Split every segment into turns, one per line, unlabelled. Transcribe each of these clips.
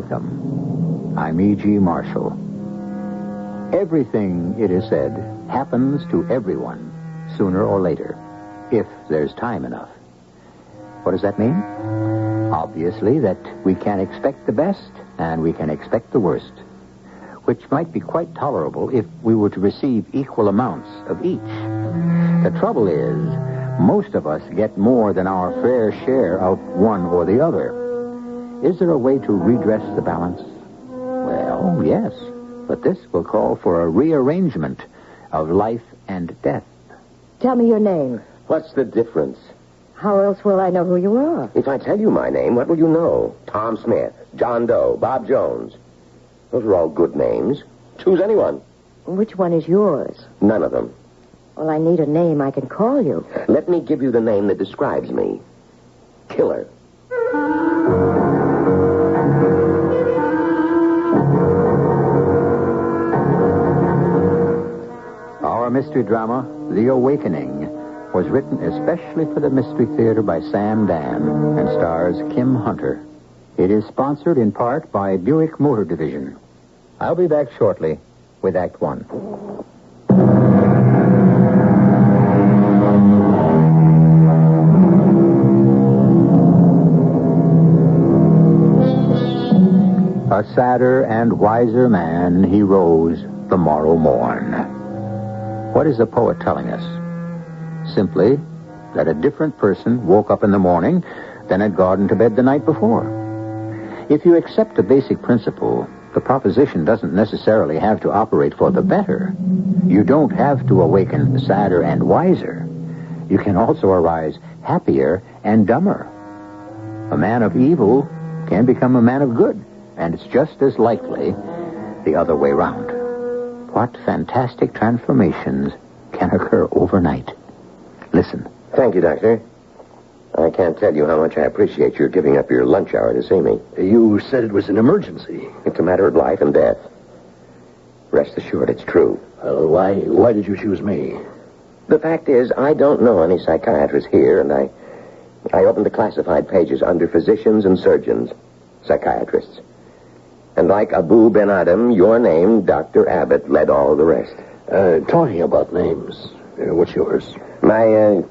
Welcome. I'm E.G. Marshall. Everything, it is said, happens to everyone, sooner or later, if there's time enough. What does that mean? Obviously, that we can expect the best and we can expect the worst, which might be quite tolerable if we were to receive equal amounts of each. The trouble is, most of us get more than our fair share of one or the other. Is there a way to redress the balance? Well, yes, but this will call for a rearrangement of life and death.
Tell me your name.
What's the difference?
How else will I know who you are?
If I tell you my name, what will you know? Tom Smith, John Doe, Bob Jones. Those are all good names. Choose anyone.
Which one is yours?
None of them.
Well, I need a name I can call you.
Let me give you the name that describes me. Killer.
Our mystery drama, The Awakening, was written especially for the Mystery Theater by Sam Dan and stars Kim Hunter. It is sponsored in part by Buick Motor Division. I'll be back shortly with Act One. A sadder and wiser man, he rose the morrow morn. What is the poet telling us? Simply that a different person woke up in the morning than had gone to bed the night before. If you accept the basic principle, the proposition doesn't necessarily have to operate for the better. You don't have to awaken sadder and wiser. You can also arise happier and dumber. A man of evil can become a man of good, and it's just as likely the other way round. What fantastic transformations can occur overnight. Listen.
Thank you, Doctor. I can't tell you how much I appreciate your giving up your lunch hour to see me.
You said it was an emergency.
It's a matter of life and death. Rest assured, it's true.
Why did you choose me?
The fact is, I don't know any psychiatrists here, and I opened the classified pages under physicians and surgeons, psychiatrists. And like Abu Ben Adam, your name, Dr. Abbott, led all the rest.
Talking about names, what's yours?
My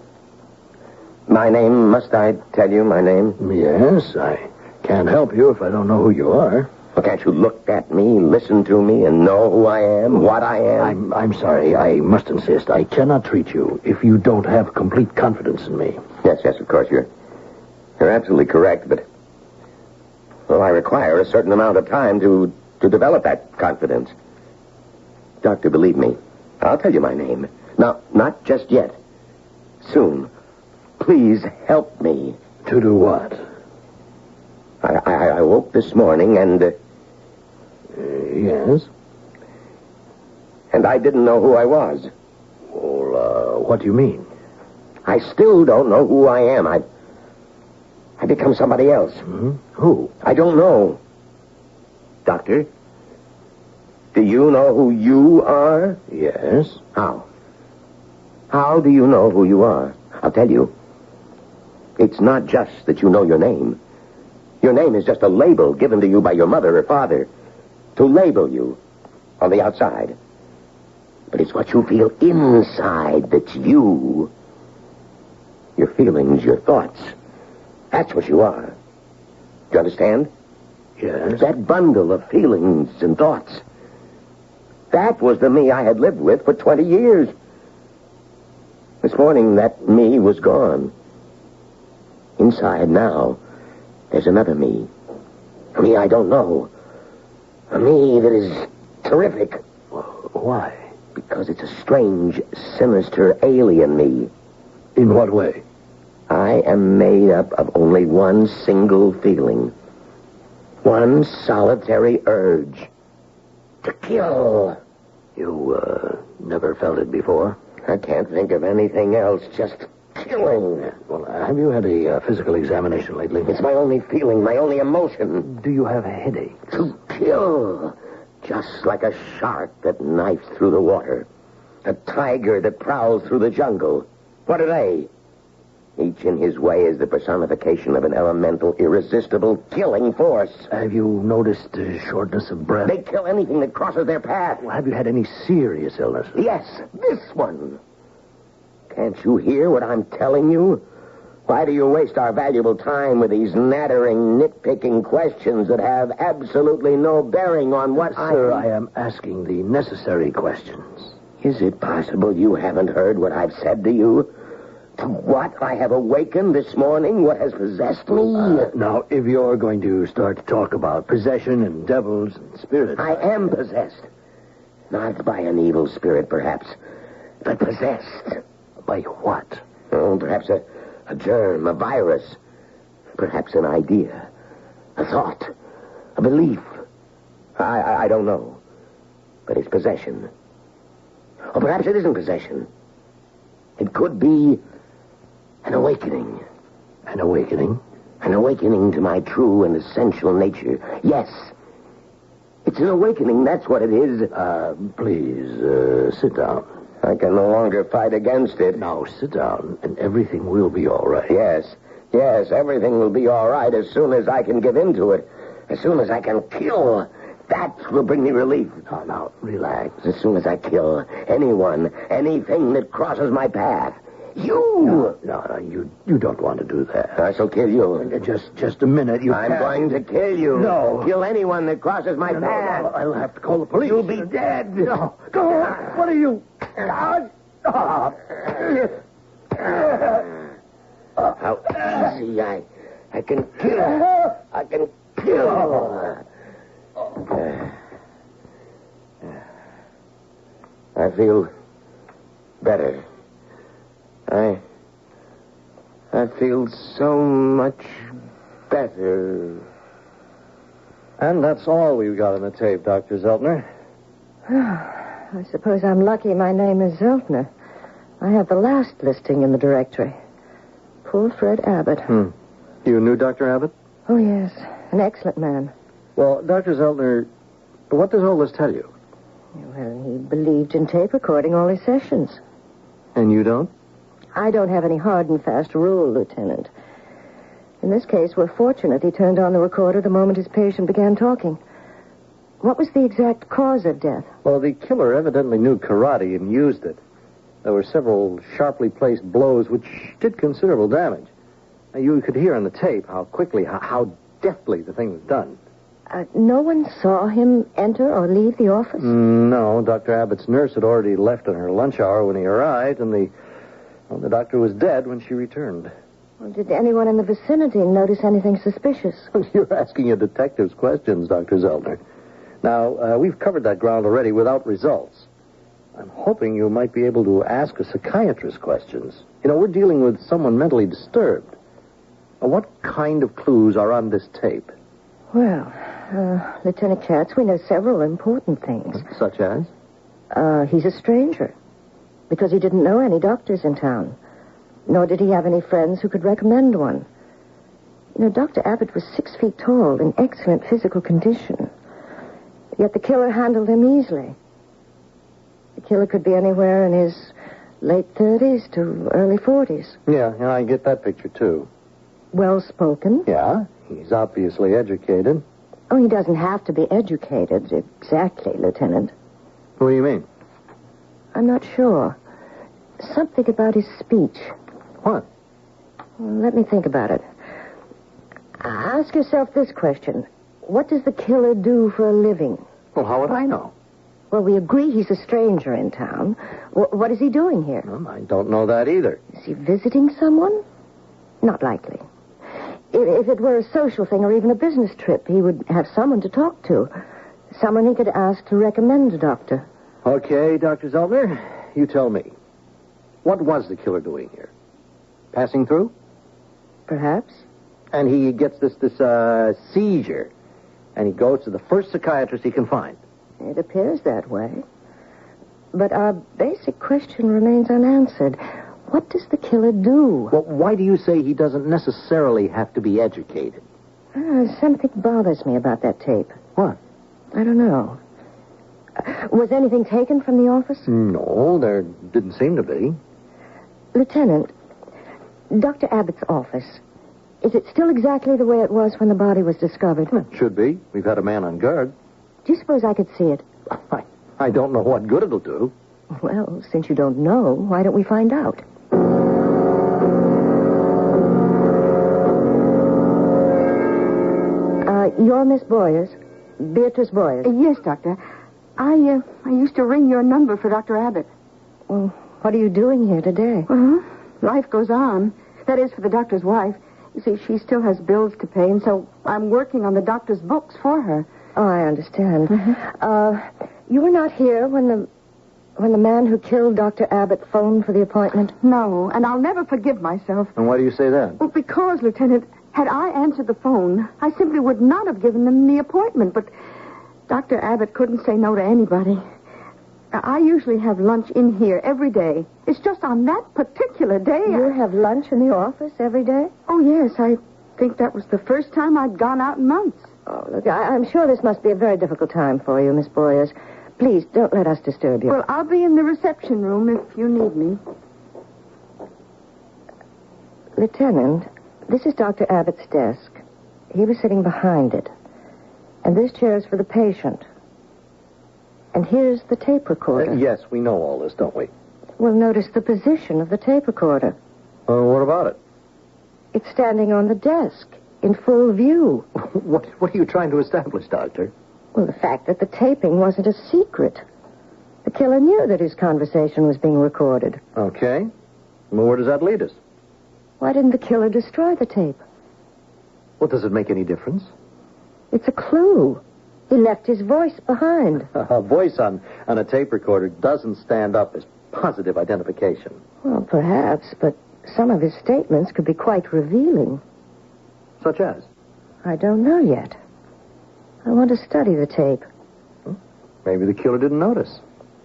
name, must I tell you my name?
Yes, I can't help you if I don't know who you are.
Well, can't you look at me, listen to me, and know who I am, what I am?
I'm sorry. I must insist. I cannot treat you if you don't have complete confidence in me.
Yes, of course. You're absolutely correct, but... Well, I require a certain amount of time to develop that confidence. Doctor, believe me, I'll tell you my name. Now, not just yet. Soon. Please help me.
To do what?
I woke this morning and...
Yes?
And I didn't know who I was.
Well, what do you mean?
I still don't know who I am. I become somebody else.
Mm-hmm. Who?
I don't know. Doctor, do you know who you are?
Yes.
How? How do you know who you are? I'll tell you. It's not just that you know your name. Your name is just a label given to you by your mother or father to label you on the outside. But it's what you feel inside that's you. Your feelings, your thoughts. That's what you are. Do you understand?
Yes.
That bundle of feelings and thoughts. That was the me I had lived with for 20 years. This morning, that me was gone. Inside now, there's another me. A me I don't know. A me that is terrific.
Why?
Because it's a strange, sinister, alien me.
In what way?
I am made up of only one single feeling. One solitary urge. To kill.
You, never felt it before?
I can't think of anything else. Just killing.
Well, have you had a physical examination lately?
It's my only feeling, my only emotion.
Do you have headaches?
To kill. Just like a shark that knifes through the water. A tiger that prowls through the jungle. What are they? Each in his way is the personification of an elemental, irresistible killing force.
Have you noticed shortness of breath?
They kill anything that crosses their path.
Well, have you had any serious illness?
Yes, this one. Can't you hear what I'm telling you? Why do you waste our valuable time with these nattering, nitpicking questions that have absolutely no bearing on what
Sir, I am asking the necessary questions.
Is it possible you haven't heard what I've said to you? To what I have awakened this morning? What has possessed me?
Now, if you're going to start to talk about possession and devils and spirits...
I am possessed. Not by an evil spirit, perhaps, but possessed.
By what?
Oh, perhaps a germ, a virus. Perhaps an idea, a thought, a belief. I don't know. But it's possession. Or perhaps it isn't possession. It could be an awakening.
An awakening?
An awakening to my true and essential nature. Yes. It's an awakening, that's what it is.
Please, sit down.
I can no longer fight against it.
Now, sit down, and everything will be all right.
Yes, everything will be all right as soon as I can give in to it. As soon as I can kill. That will bring me relief.
Now, relax.
As soon as I kill anyone, anything that crosses my path. You!
No, you don't want to do that.
I shall kill you.
Just a minute.
I'm going to kill you.
No.
Kill anyone that crosses my path.
No, I'll have to call the police.
You'll be dead.
No. Go on. What are you?
How easy I can kill. I can kill. I feel better. I feel so much better.
And that's all we've got on the tape, Dr. Zeltner.
I suppose I'm lucky my name is Zeltner. I have the last listing in the directory. Poor Fred Abbott.
You knew Dr. Abbott?
Oh, yes. An excellent man.
Well, Dr. Zeltner, what does all this tell you?
Well, he believed in tape recording all his sessions.
And you don't?
I don't have any hard and fast rule, Lieutenant. In this case, we're fortunate he turned on the recorder the moment his patient began talking. What was the exact cause of death?
Well, the killer evidently knew karate and used it. There were several sharply placed blows which did considerable damage. Now, you could hear on the tape how quickly, how deftly the thing was done.
No one saw him enter or leave the office?
No, Dr. Abbott's nurse had already left on her lunch hour when he arrived, and the doctor was dead when she returned.
Well, did anyone in the vicinity notice anything suspicious?
You're asking a detective's questions, Dr. Zeltner. Now, we've covered that ground already without results. I'm hoping you might be able to ask a psychiatrist questions. You know, we're dealing with someone mentally disturbed. Now, what kind of clues are on this tape?
Well, Lieutenant Katz, we know several important things.
Such as?
He's a stranger. Because he didn't know any doctors in town. Nor did he have any friends who could recommend one. You know, Dr. Abbott was 6 feet tall, in excellent physical condition. Yet the killer handled him easily. The killer could be anywhere in his late 30s to early 40s.
Yeah, I get that picture, too.
Well-spoken.
Yeah, he's obviously educated.
Oh, he doesn't have to be educated exactly, Lieutenant.
What do you mean?
I'm not sure. Something about his speech.
What?
Well, let me think about it. Ask yourself this question. What does the killer do for a living?
Well, how would I know?
Well, we agree he's a stranger in town. What is he doing here?
Well, I don't know that either.
Is he visiting someone? Not likely. If it were a social thing or even a business trip, he would have someone to talk to. Someone he could ask to recommend a doctor.
Okay, Dr. Zeltner, you tell me. What was the killer doing here? Passing through?
Perhaps.
And he gets this seizure. And he goes to the first psychiatrist he can find.
It appears that way. But our basic question remains unanswered. What does the killer do?
Well, why do you say he doesn't necessarily have to be educated?
Something bothers me about that tape.
What?
I don't know. Was anything taken from the office?
No, there didn't seem to be.
Lieutenant, Dr. Abbott's office. Is it still exactly the way it was when the body was discovered?
Should be. We've had a man on guard.
Do you suppose I could see it?
I don't know what good it'll do.
Well, since you don't know, why don't we find out? You're Miss Boyers? Beatrice Boyers?
Yes, Doctor. I used to ring your number for Dr. Abbott.
Well, what are you doing here today?
Life goes on. That is, for the doctor's wife. You see, she still has bills to pay, and so I'm working on the doctor's books for her.
Oh, I understand. You were not here when the man who killed Dr. Abbott phoned for the appointment?
No, and I'll never forgive myself.
And why do you say that?
Well, because, Lieutenant, had I answered the phone, I simply would not have given them the appointment, but Dr. Abbott couldn't say no to anybody. I usually have lunch in here every day. It's just on that particular day.
You have lunch in the office every day?
Oh, yes. I think that was the first time I'd gone out in months.
Oh, look, I'm sure this must be a very difficult time for you, Miss Boyers. Please, don't let us disturb you.
Well, I'll be in the reception room if you need me.
Lieutenant, this is Dr. Abbott's desk. He was sitting behind it. And this chair is for the patient. And here's the tape recorder.
Yes, we know all this, don't we?
Well, notice the position of the tape recorder.
What about it?
It's standing on the desk, in full view.
What are you trying to establish, Doctor?
Well, the fact that the taping wasn't a secret. The killer knew that his conversation was being recorded.
Okay. Well, where does that lead us?
Why didn't the killer destroy the tape?
Well, does it make any difference?
It's a clue. He left his voice behind.
A voice on a tape recorder doesn't stand up as positive identification.
Well, perhaps, but some of his statements could be quite revealing.
Such as?
I don't know yet. I want to study the tape.
Maybe the killer didn't notice.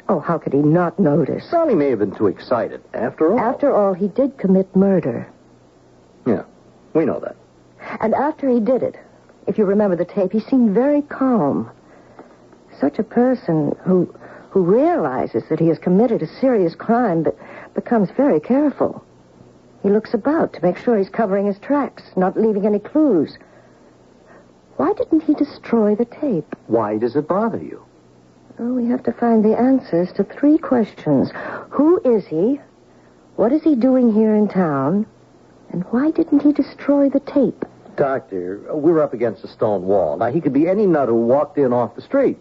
Oh, how could he not notice?
Well, he may have been too excited. After all.
After all, he did commit murder.
Yeah, we know that.
And after he did it, if you remember the tape, he seemed very calm. Such a person who realizes that he has committed a serious crime but becomes very careful. He looks about to make sure he's covering his tracks, not leaving any clues. Why didn't he destroy the tape?
Why does it bother you?
Oh, we have to find the answers to 3 questions. Who is he? What is he doing here in town? And why didn't he destroy the tape?
Doctor, we're up against a stone wall. Now, he could be any nut who walked in off the street.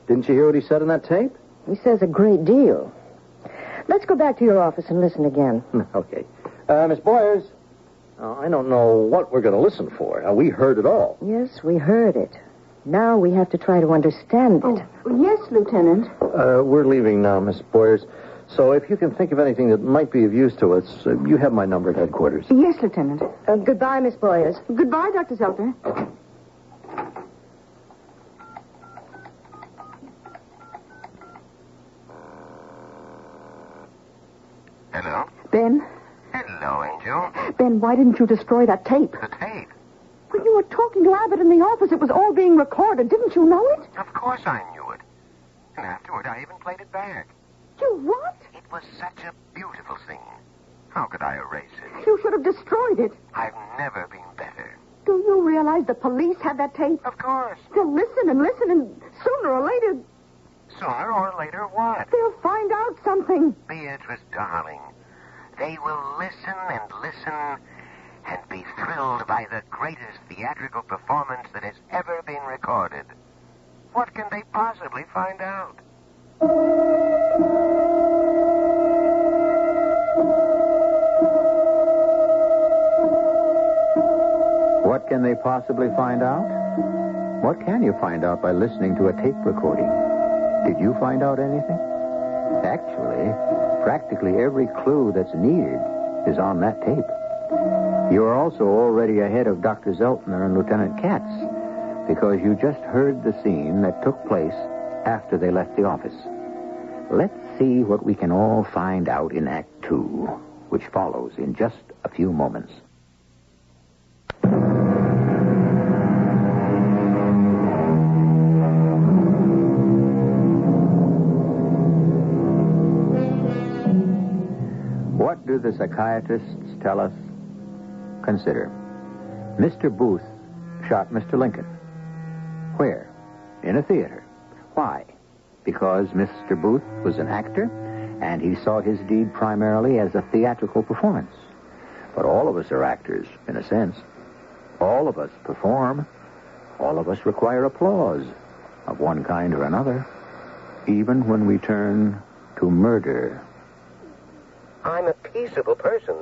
Didn't you hear what he said in that tape?
He says a great deal. Let's go back to your office and listen again.
Okay. Miss Boyers, I don't know what we're going to listen for. We heard it all.
Yes, we heard it. Now we have to try to understand it.
Oh, yes, Lieutenant.
We're leaving now, Miss Boyers. So if you can think of anything that might be of use to us, you have my number at headquarters.
Yes, Lieutenant.
Goodbye, Miss Boyers.
Goodbye, Dr. Zelter.
Hello?
Ben?
Hello, Angel.
Ben, why didn't you destroy that tape?
The tape.
When you were talking to Abbott in the office, it was all being recorded. Didn't you know it?
Of course I knew it. And afterward, I even played it back.
You what?
It was such a beautiful scene. How could I erase it?
You should have destroyed it.
I've never been better.
Do you realize the police had that tape?
Of course.
They'll listen, and sooner or later,
Sooner or later, what?
they'll find out something.
Beatrice, darling. They will listen and listen and be thrilled by the greatest theatrical performance that has ever been recorded. What can they possibly find out?
What can they possibly find out? What can you find out by listening to a tape recording? Did you find out anything? Actually, practically every clue that's needed is on that tape. You are also already ahead of Dr. Zeltner and Lieutenant Katz because you just heard the scene that took place after they left the office. Let's see what we can all find out in Act 2, which follows in just a few moments. What do the psychiatrists tell us? Consider. Mr. Booth shot Mr. Lincoln. Where? In a theater. Why? Because Mr. Booth was an actor, and he saw his deed primarily as a theatrical performance. But all of us are actors, in a sense. All of us perform. All of us require applause of one kind or another, even when we turn to murder.
I'm a peaceable person.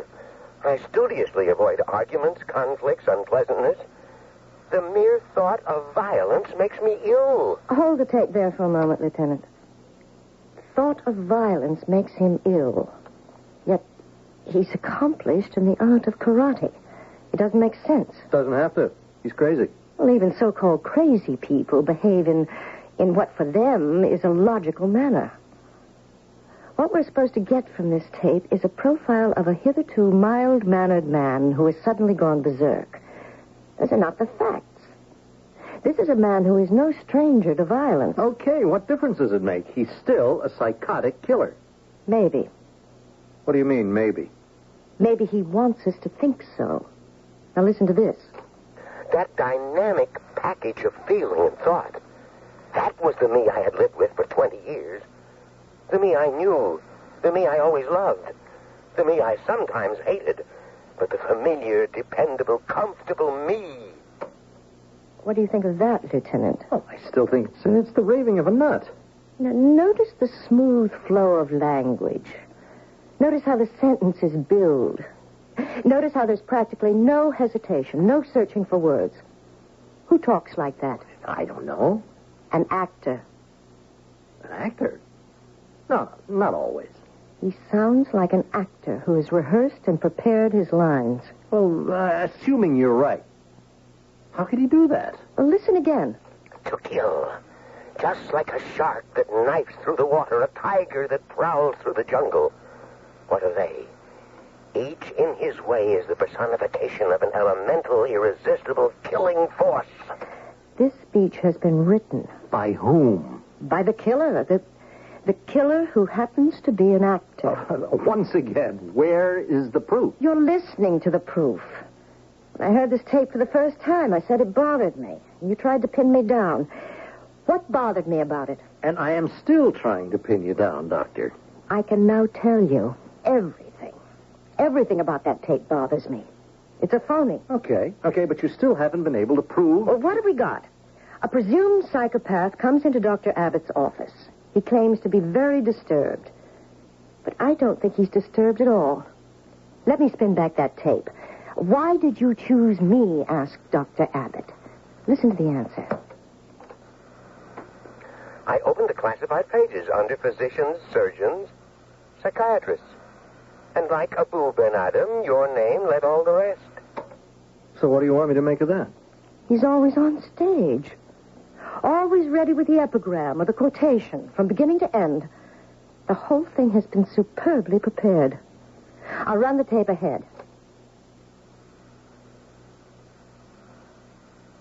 I studiously avoid arguments, conflicts, unpleasantness. The mere thought of violence makes me ill.
Hold the tape there for a moment, Lieutenant. Thought of violence makes him ill. Yet he's accomplished in the art of karate. It doesn't make sense.
Doesn't have to. He's crazy.
Well, even so-called crazy people behave in what for them is a logical manner. What we're supposed to get from this tape is a profile of a hitherto mild-mannered man who has suddenly gone berserk. Those are not the facts. This is a man who is no stranger to violence.
Okay, what difference does it make? He's still a psychotic killer.
Maybe.
What do you mean, maybe?
Maybe he wants us to think so. Now listen to this.
That dynamic package of feeling and thought. That was the me I had lived with for 20 years. The me I knew. The me I always loved. The me I sometimes hated. But the familiar, dependable, comfortable me.
What do you think of that, Lieutenant?
Oh, I still think it's the raving of a nut.
Now, notice the smooth flow of language. Notice how the sentences build. Notice how there's practically no hesitation, no searching for words. Who talks like that?
I don't know.
An actor.
An actor? No, not always.
He sounds like an actor who has rehearsed and prepared his lines.
Well, assuming you're right. How could he do that?
Well, listen again.
To kill. Just like a shark that knifes through the water, a tiger that prowls through the jungle. What are they? Each in his way is the personification of an elemental, irresistible, killing force.
This speech has been written.
By whom?
By the killer. The killer who happens to be an actor.
Once again, where is the proof?
You're listening to the proof. When I heard this tape for the first time, I said it bothered me. You tried to pin me down. What bothered me about it?
And I am still trying to pin you down, Doctor.
I can now tell you everything. Everything about that tape bothers me. It's a phony.
Okay, but you still haven't been able to prove...
Well, what have we got? A presumed psychopath comes into Dr. Abbott's office. He claims to be very disturbed. But I don't think he's disturbed at all. Let me spin back that tape. Why did you choose me? Asked Dr. Abbott. Listen to the answer.
I opened the classified pages under physicians, surgeons, psychiatrists. And like Abu Ben Adam, your name led all the rest.
So what do you want me to make of that?
He's always on stage. Always ready with the epigram or the quotation from beginning to end. The whole thing has been superbly prepared. I'll run the tape ahead.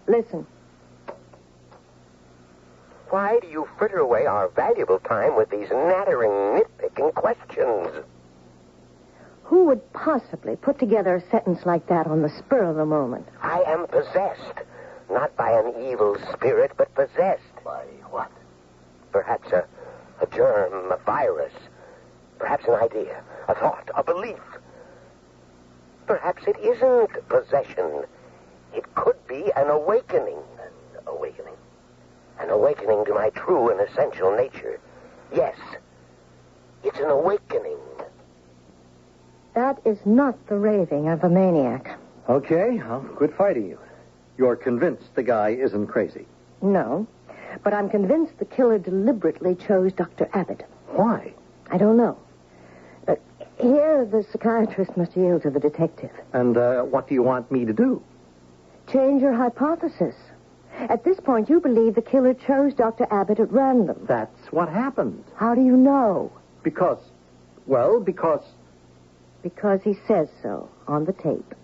Listen.
Why do you fritter away our valuable time with these nattering, nitpicking questions?
Who would possibly put together a sentence like that on the spur of the moment?
I am possessed. Not by an evil spirit, but possessed.
By what?
Perhaps a germ, a virus. Perhaps an idea, a thought, a belief. Perhaps it isn't possession. It could be an awakening. An awakening? An awakening to my true and essential nature. Yes, it's an awakening.
That is not the raving of a maniac.
Okay, I'll quit fighting you. You're convinced the guy isn't crazy.
No, but I'm convinced the killer deliberately chose Dr. Abbott.
Why?
I don't know. But here, the psychiatrist must yield to the detective.
And what do you want me to do?
Change your hypothesis. At this point, you believe the killer chose Dr. Abbott at random.
That's what happened.
How do you know?
Because...
Because he says so on the tape.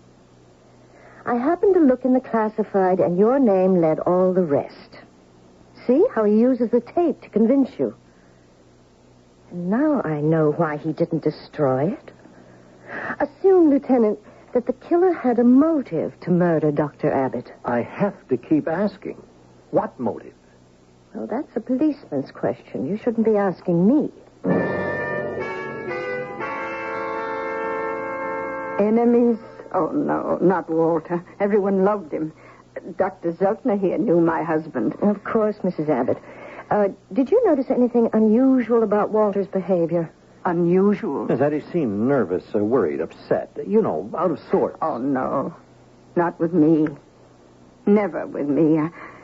I happened to look in the classified, and your name led all the rest. See how he uses the tape to convince you. And now I know why he didn't destroy it. Assume, Lieutenant, that the killer had a motive to murder Dr. Abbott.
I have to keep asking. What motive?
Well, that's a policeman's question. You shouldn't be asking me.
Enemies? Oh, no, not Walter. Everyone loved him. Dr. Zeltner here knew my husband.
Of course, Mrs. Abbott. Did you notice anything unusual about Walter's behavior?
Unusual?
Is that he seemed nervous, worried, upset. You know, out of sorts.
Oh, no. Not with me. Never with me.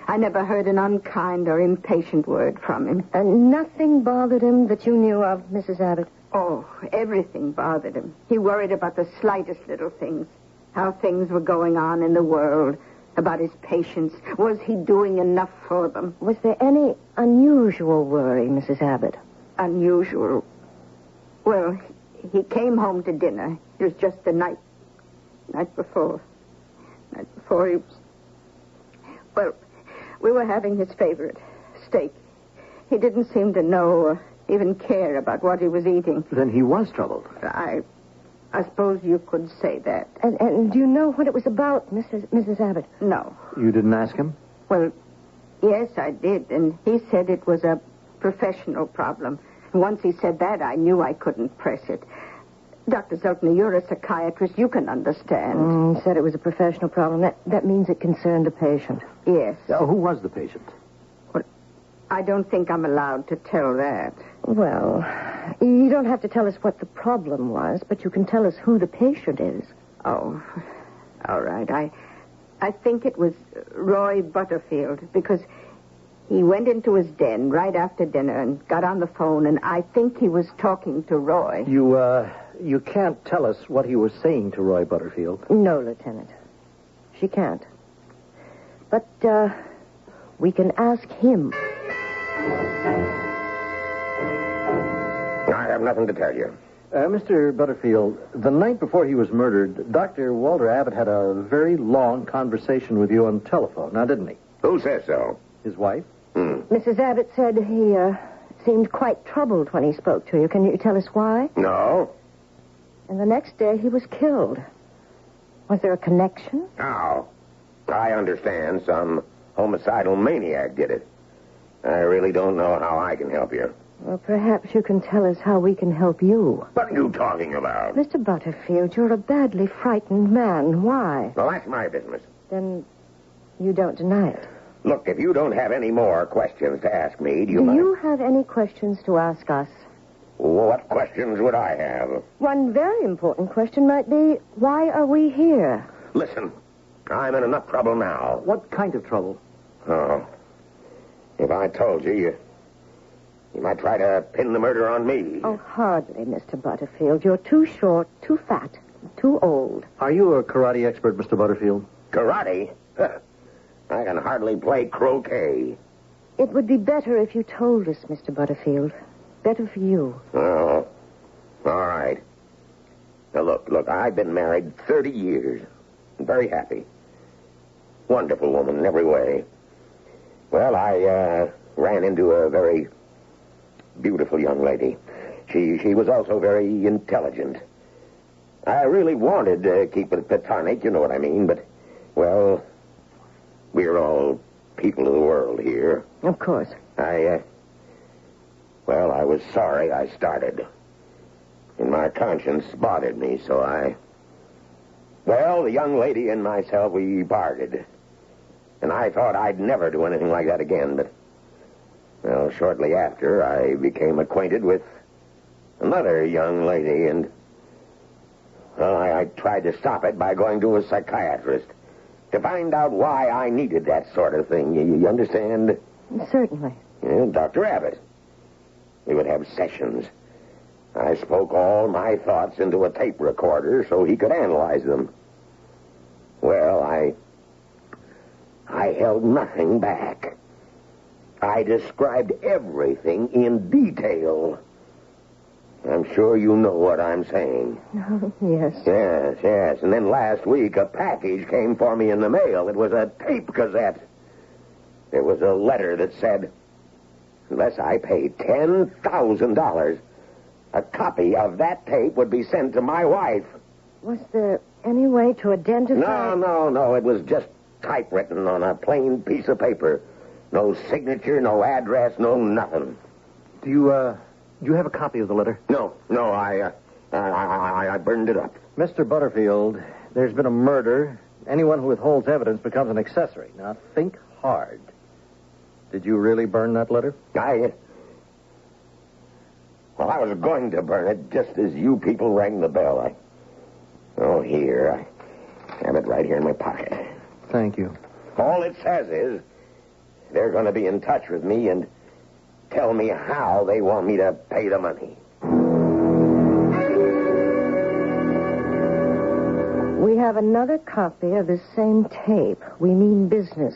I never heard an unkind or impatient word from him.
And nothing bothered him that you knew of, Mrs. Abbott?
Oh, everything bothered him. He worried about the slightest little things. How things were going on in the world. About his patients. Was he doing enough for them?
Was there any unusual worry, Mrs. Abbott?
Unusual? Well, he came home to dinner. It was just the night before. Night before he was... Well, we were having his favorite, steak. He didn't seem to know or even care about what he was eating.
Then he was troubled.
I suppose you could say that.
And do you know what it was about, Mrs. Abbott?
No.
You didn't ask him?
Well, yes, I did. And he said it was a professional problem. And once he said that, I knew I couldn't press it. Dr. Zeltner, you're a psychiatrist. You can understand.
He said it was a professional problem. That means it concerned a patient.
Yes.
Who was the patient?
Well, I don't think I'm allowed to tell that.
Well, you don't have to tell us what the problem was, but you can tell us who the patient is.
Oh, all right. I think it was Roy Butterfield, because he went into his den right after dinner and got on the phone, and I think he was talking to Roy.
You can't tell us what he was saying to Roy Butterfield.
No, Lieutenant. She can't. But, we can ask him.
I have nothing to tell you.
Mr. Butterfield, the night before he was murdered, Dr. Walter Abbott had a very long conversation with you on the telephone, now didn't he?
Who says so?
His wife?
Mrs. Abbott said he seemed quite troubled when he spoke to you. Can you tell us why?
No.
And the next day he was killed. Was there a connection?
Now, I understand some homicidal maniac did it. I really don't know how I can help you.
Well, perhaps you can tell us how we can help you.
What are you talking about?
Mr. Butterfield, you're a badly frightened man. Why?
Well, that's my business.
Then you don't deny it.
Look, if you don't have any more questions to ask me, do you
Do
mind?
you have any questions to ask us?
What questions would I have?
One very important question might be, why are we here?
Listen, I'm in enough trouble now.
What kind of trouble?
Oh. If I told you, you might try to pin the murder on me.
Oh, hardly, Mr. Butterfield. You're too short, too fat, too old.
Are you a karate expert, Mr. Butterfield?
Karate? I can hardly play croquet.
It would be better if you told us, Mr. Butterfield. Better for you.
Oh, all right. Now, look, I've been married 30 years. I'm very happy. Wonderful woman in every way. Well, I ran into a very beautiful young lady. She was also very intelligent. I really wanted to keep it platonic, you know what I mean, but, well, we're all people of the world here.
Of course.
I was sorry I started. And my conscience bothered me, so Well, the young lady and myself, we parted. And I thought I'd never do anything like that again, but... Well, shortly after, I became acquainted with another young lady, and... Well, I tried to stop it by going to a psychiatrist to find out why I needed that sort of thing. You understand?
Certainly.
Yeah, Dr. Abbott. We would have sessions. I spoke all my thoughts into a tape recorder so he could analyze them. Well, I held nothing back. I described everything in detail. I'm sure you know what I'm saying.
Yes.
Yes. And then last week, a package came for me in the mail. It was a tape cassette. There was a letter that said, unless I paid $10,000, a copy of that tape would be sent to my wife.
Was there Any way to identify...
No. It was just typewritten on a plain piece of paper. No signature, no address, no nothing.
Do you have a copy of the letter?
No, I burned it up.
Mr. Butterfield, there's been a murder. Anyone who withholds evidence becomes an accessory. Now, think hard. Did you really burn that letter?
I was going to burn it just as you people rang the bell. Here. I have it right here in my pocket.
Thank you.
All it says is they're going to be in touch with me and tell me how they want me to pay the money.
We have another copy of this same tape. We mean business.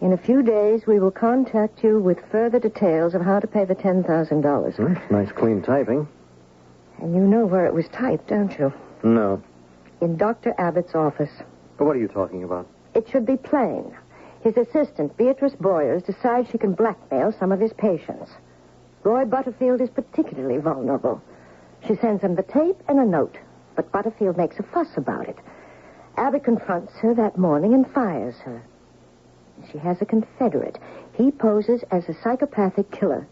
In a few days, we will contact you with further details of how to pay the $10,000.
Nice clean typing.
And you know where it was typed, don't you?
No.
In Dr. Abbott's office.
But what are you talking about?
It should be plain. His assistant, Beatrice Boyers, decides she can blackmail some of his patients. Roy Butterfield is particularly vulnerable. She sends him the tape and a note, but Butterfield makes a fuss about it. Abbott confronts her that morning and fires her. She has a confederate. He poses as a psychopathic killer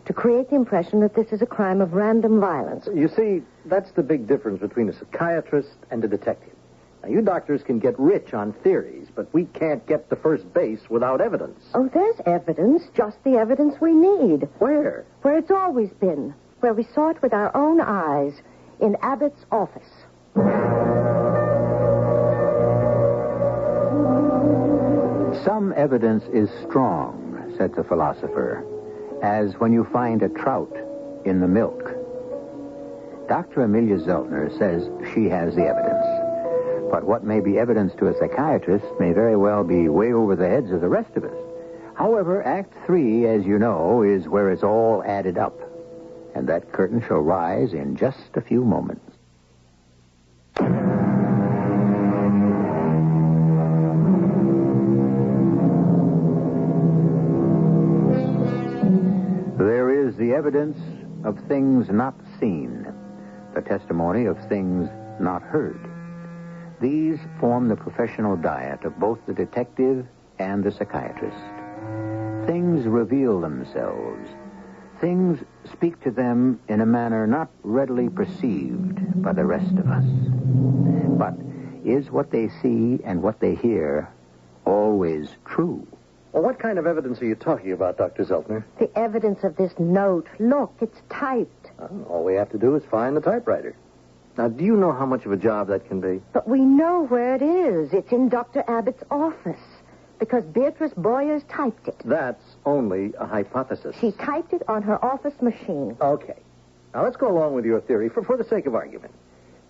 to create the impression that this is a crime of random violence.
You see, that's the big difference between a psychiatrist and a detective. Now, you doctors can get rich on theories, but we can't get to first base without evidence.
Oh, there's evidence, just the evidence we need.
Where?
Where it's always been. Where we saw it with our own eyes. In Abbott's office.
Some evidence is strong, said the philosopher, as when you find a trout in the milk. Dr. Amelia Zeltner says she has the evidence. But what may be evidence to a psychiatrist may very well be way over the heads of the rest of us. However, Act 3, as you know, is where it's all added up. And that curtain shall rise in just a few moments. There is the evidence of things not seen, the testimony of things not heard. These form the professional diet of both the detective and the psychiatrist. Things reveal themselves. Things speak to them in a manner not readily perceived by the rest of us. But is what they see and what they hear always true?
Well, what kind of evidence are you talking about, Dr. Zeltner?
The evidence of this note. Look, it's typed.
All we have to do is find the typewriter. Now, do you know how much of a job that can be?
But we know where it is. It's in Dr. Abbott's office. Because Beatrice Boyers typed it.
That's only a hypothesis.
She typed it on her office machine.
Okay. Now, let's go along with your theory for the sake of argument.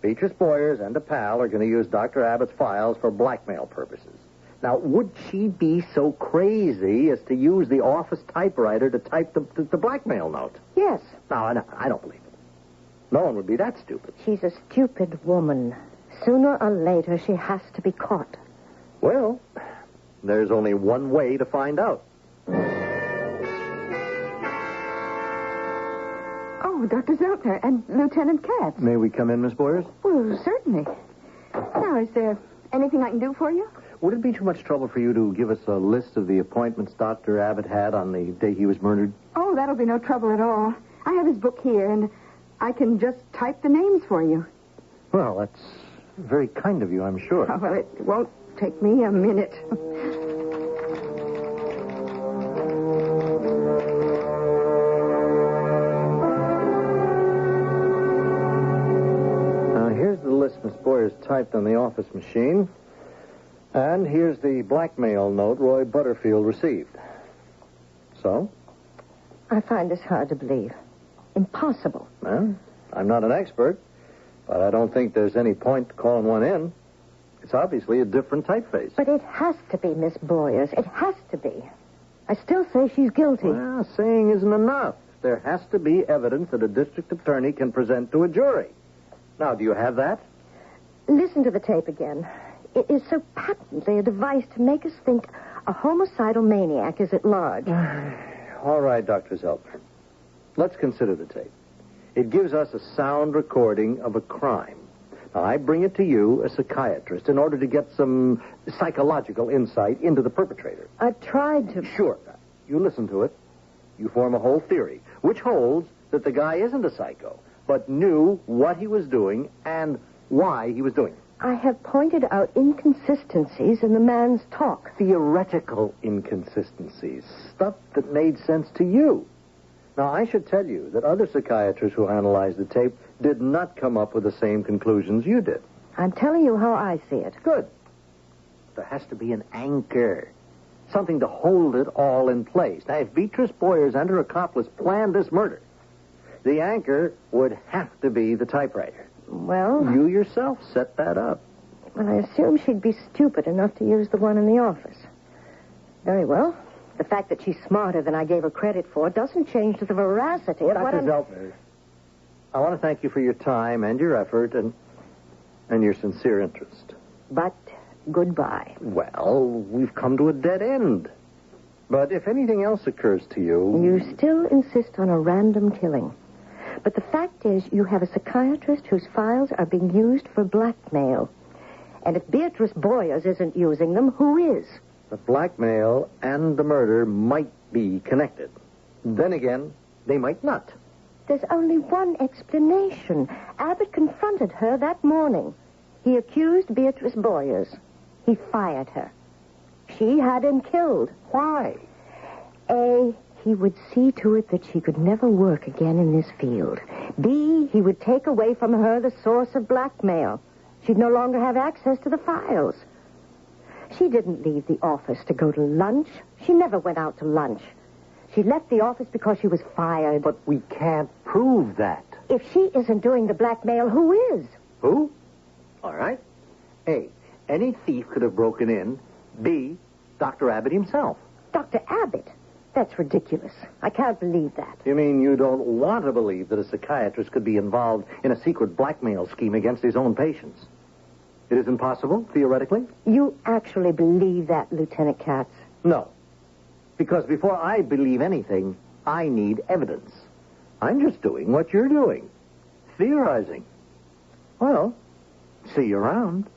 Beatrice Boyers and a pal are going to use Dr. Abbott's files for blackmail purposes. Now, would she be so crazy as to use the office typewriter to type the blackmail note?
Yes.
No, I don't believe it. No one would be that stupid.
She's a stupid woman. Sooner or later, she has to be caught.
Well, there's only one way to find out.
Oh, Dr. Zeltner and Lieutenant Katz.
May we come in, Miss Boyers?
Well, certainly. Now, is there anything I can do for you?
Would it be too much trouble for you to give us a list of the appointments Dr. Abbott had on the day he was murdered?
Oh, that'll be no trouble at all. I have his book here, and I can just type the names for you.
Well, that's very kind of you, I'm sure.
Oh, well, it won't take me a minute.
Now, here's the list Miss Boyers typed on the office machine. And here's the blackmail note Roy Butterfield received. So?
I find this hard to believe. Impossible.
Well, I'm not an expert, but I don't think there's any point calling one in. It's obviously a different typeface.
But it has to be Miss Boyers. It has to be. I still say she's guilty.
Well, saying isn't enough. There has to be evidence that a district attorney can present to a jury. Now, do you have that?
Listen to the tape again. It is so patently a device to make us think a homicidal maniac is at large.
All right, Dr. Zeltner. Let's consider the tape. It gives us a sound recording of a crime. Now, I bring it to you, a psychiatrist, in order to get some psychological insight into the perpetrator.
I've tried to...
Sure. You listen to it. You form a whole theory, which holds that the guy isn't a psycho, but knew what he was doing and why he was doing it.
I have pointed out inconsistencies in the man's talk.
Theoretical inconsistencies. Stuff that made sense to you. Now, I should tell you that other psychiatrists who analyzed the tape did not come up with the same conclusions you did.
I'm telling you how I see it.
Good. There has to be an anchor. Something to hold it all in place. Now, if Beatrice Boyers and her accomplice planned this murder, the anchor would have to be the typewriter.
Well...
You yourself set that up.
Well, I assume she'd be stupid enough to use the one in the office. Very well. The fact that she's smarter than I gave her credit for doesn't change the veracity of what
Dr. Zeltner, I want to thank you for your time and your effort and your sincere interest.
But goodbye.
Well, we've come to a dead end. But if anything else occurs to you...
You still insist on a random killing. But the fact is, you have a psychiatrist whose files are being used for blackmail. And if Beatrice Boyers isn't using them, who is?
The blackmail and the murder might be connected. Then again, they might not.
There's only one explanation. Abbott confronted her that morning. He accused Beatrice Boyers. He fired her. She had him killed.
Why?
A, he would see to it that she could never work again in this field. B, he would take away from her the source of blackmail. She'd no longer have access to the files. She didn't leave the office to go to lunch. She never went out to lunch. She left the office because she was fired.
But we can't prove that.
If she isn't doing the blackmail, who is?
Who? All right. A, any thief could have broken in. B, Dr. Abbott himself.
Dr. Abbott? That's ridiculous. I can't believe that.
You mean you don't want to believe that a psychiatrist could be involved in a secret blackmail scheme against his own patients? It isn't possible, theoretically?
You actually believe that, Lieutenant Katz?
No. Because before I believe anything, I need evidence. I'm just doing what you're doing. Theorizing. Well, see you around.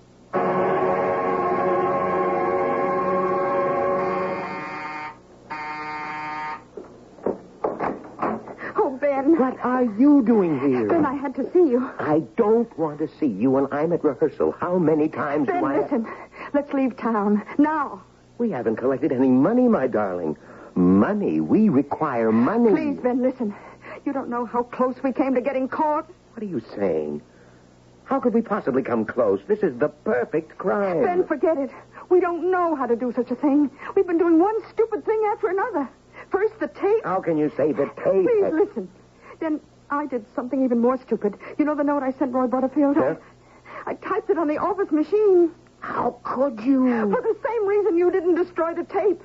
Oh, Ben.
What are you doing here?
Ben, I had to see you.
I don't want to see you when I'm at rehearsal. How many times
Ben,
do I...
listen. Let's leave town. Now.
We haven't collected any money, my darling. Money. We require money.
Please, Ben, listen. You don't know how close we came to getting caught.
What are you saying? How could we possibly come close? This is the perfect crime.
Ben, forget it. We don't know how to do such a thing. We've been doing one stupid thing after another. First, the tape.
How can you say the tape?
Please, listen. Then I did something even more stupid. You know the note I sent Roy Butterfield?
Huh?
I typed it on the office machine.
How could you?
For the same reason you didn't destroy the tape.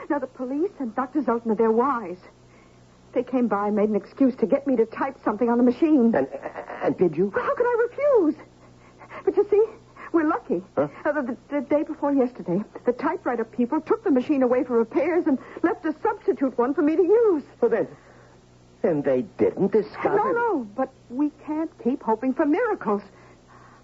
Now, the police and Dr. Zeltner, they're wise. They came by and made an excuse to get me to type something on the machine.
And did you?
Well, how could I refuse? But you see, we're lucky.
Huh?
The day before yesterday, the typewriter people took the machine away for repairs and left a substitute one for me to use.
Well, then they didn't discover...
No, but we can't keep hoping for miracles.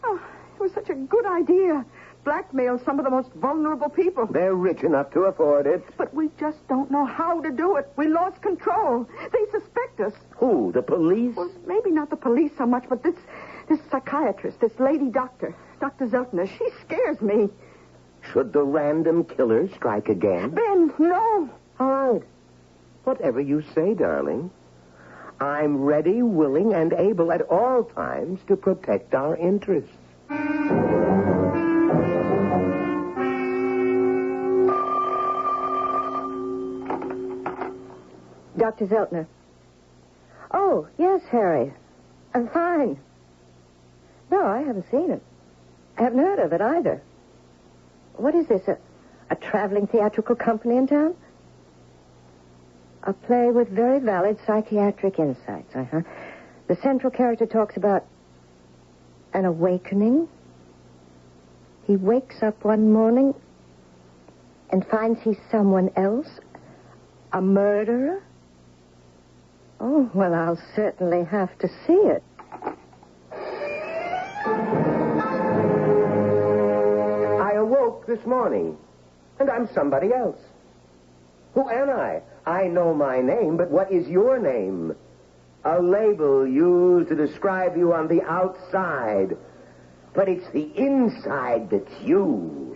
Oh, it was such a good idea. Blackmail some of the most vulnerable people.
They're rich enough to afford it.
But we just don't know how to do it. We lost control. They suspect us.
Who, the police?
Well, maybe not the police so much, but this psychiatrist, this lady doctor, Dr. Zeltner, she scares me.
Should the random killer strike again?
Ben, no.
All right. Whatever you say, darling. I'm ready, willing, and able at all times to protect our interests.
Dr. Zeltner. Oh, yes, Harry. I'm fine. No, I haven't seen it. I haven't heard of it either. What is this, a traveling theatrical company in town? A play with very valid psychiatric insights, uh-huh. The central character talks about an awakening. He wakes up one morning and finds he's someone else, a murderer. Oh, well, I'll certainly have to see it.
this morning, and I'm somebody else. Who am I? I know my name, but what is your name? A label used to describe you on the outside, but it's the inside that's you.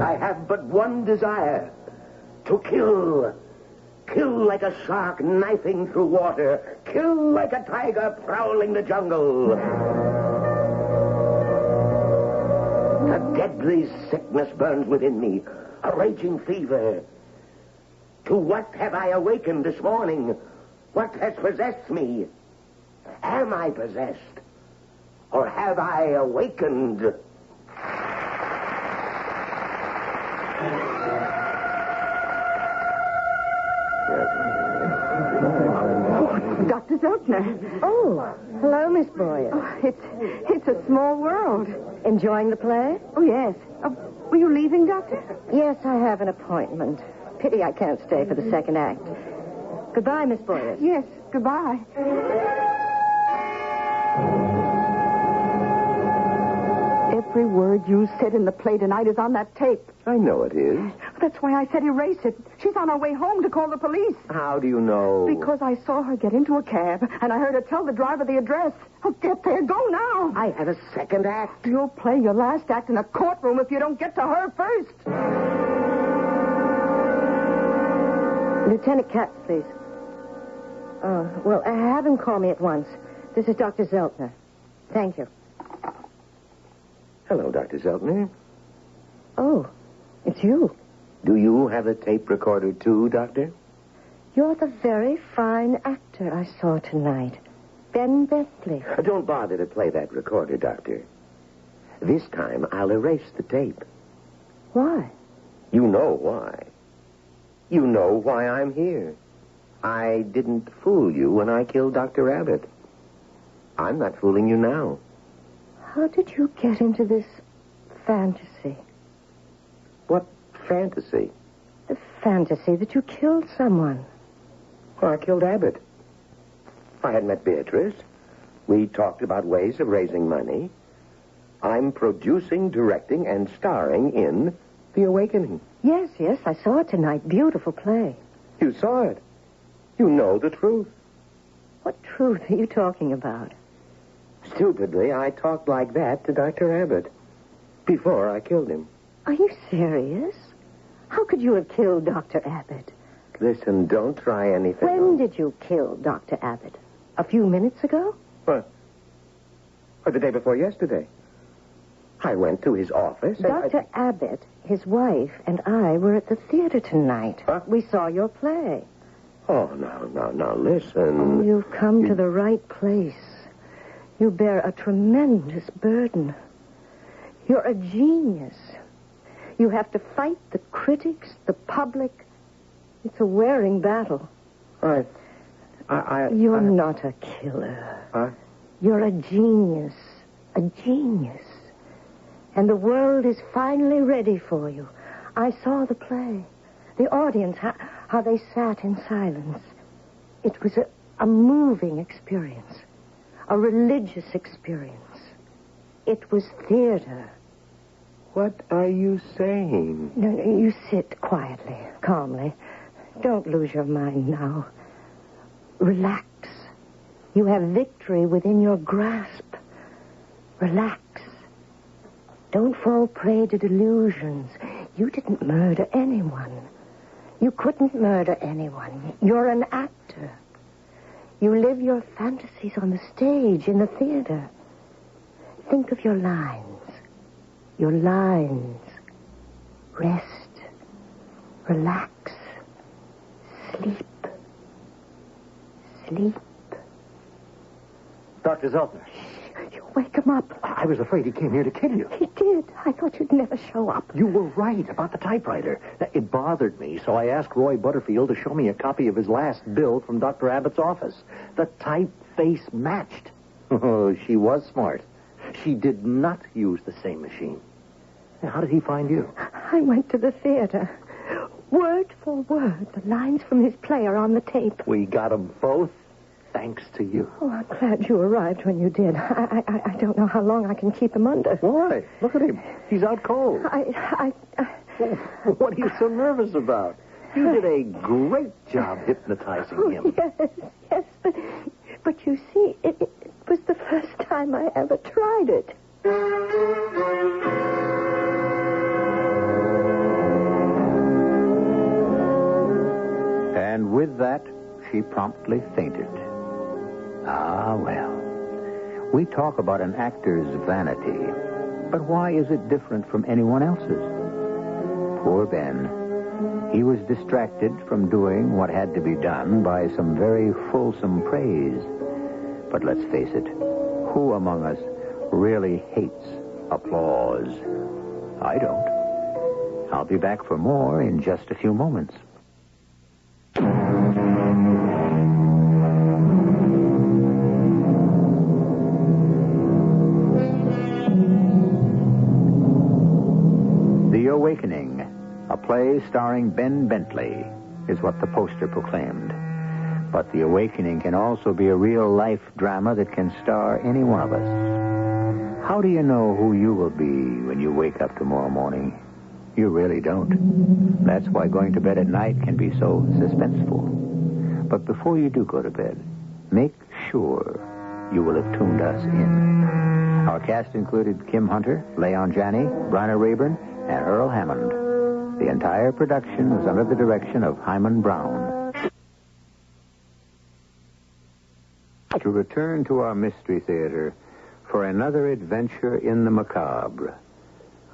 I have but one desire, to kill. Kill like a shark knifing through water. Kill like a tiger prowling the jungle. A deadly sickness burns within me, a raging fever. To what have I awakened this morning? What has possessed me? Am I possessed? Or have I awakened?
Dr. Zeltner.
Oh, hello, Miss Boyer.
Oh, it's a small world.
Enjoying the play?
Oh, yes. Were you leaving, Doctor?
Yes, I have an appointment. Pity I can't stay for the second act. Goodbye, Miss Boyer.
Yes, goodbye. Every word you said in the play tonight is on that tape.
I know it is.
That's why I said erase it. She's on her way home to call the police.
How do you know?
Because I saw her get into a cab, and I heard her tell the driver the address. Oh, get there. Go now.
I have a second act.
You'll play your last act in a courtroom if you don't get to her first.
Lieutenant Katz, please. Have him call me at once. This is Dr. Zeltner. Thank you.
Hello, Dr. Zeltner.
Oh, it's you.
Do you have a tape recorder too, Doctor?
You're the very fine actor I saw tonight. Ben Bentley.
Don't bother to play that recorder, Doctor. This time I'll erase the tape.
Why?
You know why. You know why I'm here. I didn't fool you when I killed Dr. Abbott. I'm not fooling you now.
How did you get into this fantasy?
What fantasy?
The fantasy that you killed someone.
Well, I killed Abbott. I had met Beatrice. We talked about ways of raising money. I'm producing, directing, and starring in The Awakening.
Yes, I saw it tonight. Beautiful play.
You saw it. You know the truth.
What truth are you talking about?
Stupidly, I talked like that to Dr. Abbott before I killed him.
Are you serious? How could you have killed Dr. Abbott?
Listen, don't try anything.
When did you kill Dr. Abbott? A few minutes ago?
What? Or the day before yesterday. I went to his office.
Dr. Abbott, his wife, and I were at the theater tonight.
Huh?
We saw your play.
Oh, now, listen.
Oh, you've come to the right place. You bear a tremendous burden. You're a genius. You have to fight the critics, the public. It's a wearing battle. You're not a killer.
Huh?
You're a genius. A genius. And the world is finally ready for you. I saw the play. The audience, how they sat in silence. It was a moving experience. A religious experience. It was theater.
What are you saying?
No, you sit quietly, calmly. Don't lose your mind now. Relax. You have victory within your grasp. Relax. Don't fall prey to delusions. You didn't murder anyone. You couldn't murder anyone. You're an actor. You live your fantasies on the stage, in the theater. Think of your lines. Your lines. Rest. Relax. Sleep. Sleep.
Dr. Zeltner.
You wake him up.
I was afraid he came here to kill you.
He did. I thought you'd never show up.
You were right about the typewriter. It bothered me, so I asked Roy Butterfield to show me a copy of his last bill from Dr. Abbott's office. The typeface matched. Oh, she was smart. She did not use the same machine. How did he find you?
I went to the theater. Word for word, the lines from his play are on the tape.
We got them both thanks to you.
Oh, I'm glad you arrived when you did. I don't know how long I can keep him under.
Why? Look at him. He's out cold. What are you so nervous about? You did a great job hypnotizing him.
Yes, but you see, it was the first time I ever tried it.
And with that, she promptly fainted. Ah, well. We talk about an actor's vanity, but why is it different from anyone else's? Poor Ben. He was distracted from doing what had to be done by some very fulsome praise. But let's face it, who among us really hates applause? I don't. I'll be back for more in just a few moments. The Awakening, a play starring Ben Bentley, is what the poster proclaimed. But The Awakening can also be a real-life drama that can star any one of us. How do you know who you will be when you wake up tomorrow morning? You really don't. That's why going to bed at night can be so suspenseful. But before you do go to bed, make sure you will have tuned us in. Our cast included Kim Hunter, Leon Janney, Bryna Rayburn, and Earl Hammond. The entire production was under the direction of Hyman Brown. To return to our Mystery Theater for another adventure in the macabre.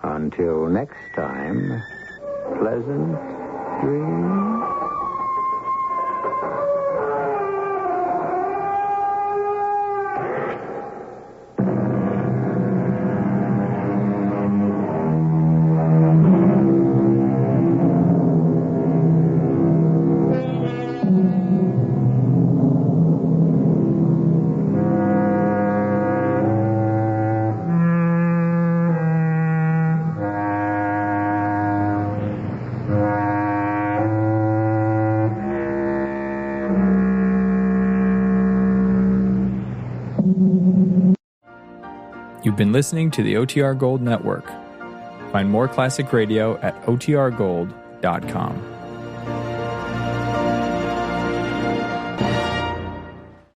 Until next time, pleasant dreams.
You've been listening to the OTR Gold Network. Find more classic radio at otrgold.com.